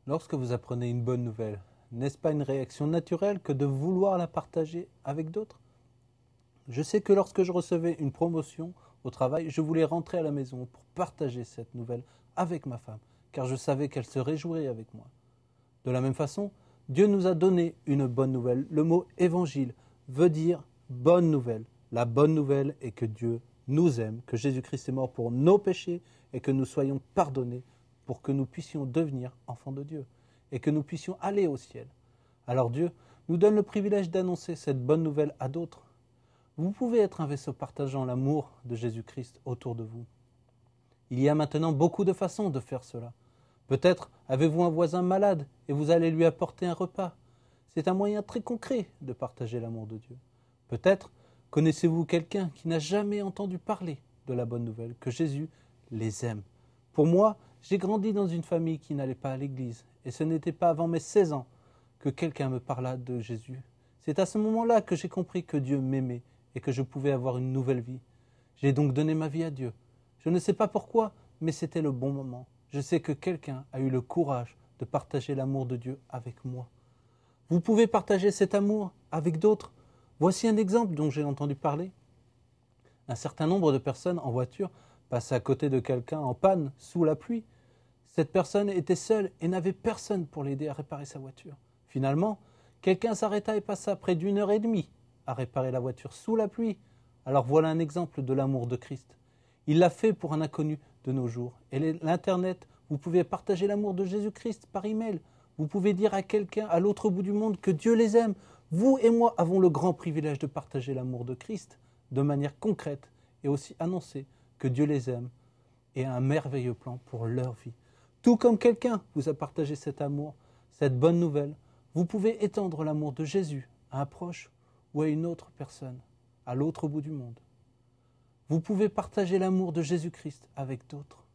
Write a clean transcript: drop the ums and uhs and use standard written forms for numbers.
Lorsque vous apprenez une bonne nouvelle, n'est-ce pas une réaction naturelle que de vouloir la partager avec d'autres? Je sais que lorsque je recevais une promotion au travail, je voulais rentrer à la maison pour partager cette nouvelle avec ma femme, car je savais qu'elle se réjouirait avec moi. De la même façon, Dieu nous a donné une bonne nouvelle. Le mot évangile veut dire bonne nouvelle. La bonne nouvelle est que Dieu nous aime, que Jésus-Christ est mort pour nos péchés et que nous soyons pardonnés pour que nous puissions devenir enfants de Dieu et que nous puissions aller au ciel. Alors Dieu nous donne le privilège d'annoncer cette bonne nouvelle à d'autres. Vous pouvez être un vaisseau partageant l'amour de Jésus-Christ autour de vous. Il y a maintenant beaucoup de façons de faire cela. Peut-être avez-vous un voisin malade et vous allez lui apporter un repas. C'est un moyen très concret de partager l'amour de Dieu. Peut-être connaissez-vous quelqu'un qui n'a jamais entendu parler de la bonne nouvelle, que Jésus les aime. Pour moi, j'ai grandi dans une famille qui n'allait pas à l'église et ce n'était pas avant mes 16 ans que quelqu'un me parla de Jésus. C'est à ce moment-là que j'ai compris que Dieu m'aimait et que je pouvais avoir une nouvelle vie. J'ai donc donné ma vie à Dieu. Je ne sais pas pourquoi, mais c'était le bon moment. Je sais que quelqu'un a eu le courage de partager l'amour de Dieu avec moi. Vous pouvez partager cet amour avec d'autres. Voici un exemple dont j'ai entendu parler. Un certain nombre de personnes en voiture passaient à côté de quelqu'un en panne sous la pluie. Cette personne était seule et n'avait personne pour l'aider à réparer sa voiture. Finalement, quelqu'un s'arrêta et passa près d'1 heure et demie à réparer la voiture sous la pluie. Alors voilà un exemple de l'amour de Christ. Il l'a fait pour un inconnu de nos jours. Et l'Internet, vous pouvez partager l'amour de Jésus-Christ par email. Vous pouvez dire à quelqu'un à l'autre bout du monde que Dieu les aime. Vous et moi avons le grand privilège de partager l'amour de Christ de manière concrète et aussi annoncer que Dieu les aime et a un merveilleux plan pour leur vie. Tout comme quelqu'un vous a partagé cet amour, cette bonne nouvelle, vous pouvez étendre l'amour de Jésus à un proche ou à une autre personne, à l'autre bout du monde. Vous pouvez partager l'amour de Jésus-Christ avec d'autres.